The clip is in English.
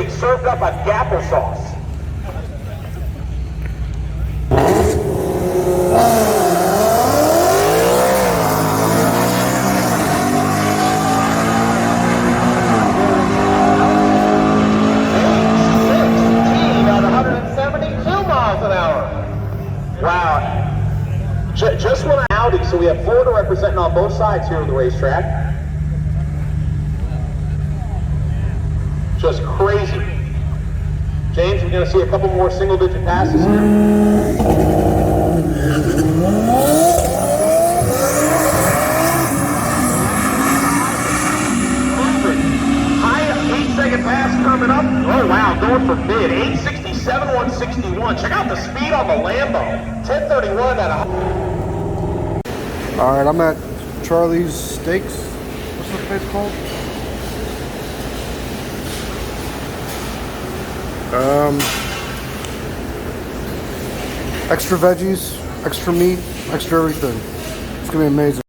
getting served up on applesauce. Wow. Just won an Audi, so we have Florida representing on both sides here of the racetrack. Just crazy. James, we're going to see a couple more single-digit passes here. High 8-second pass coming up. Oh, wow, going for mid. 867, 161. Check out the speed on the Lambo. 1031 at a... All right, I'm at Charlie's Steaks. What's the place called? Extra veggies, extra meat, extra everything. It's gonna be amazing.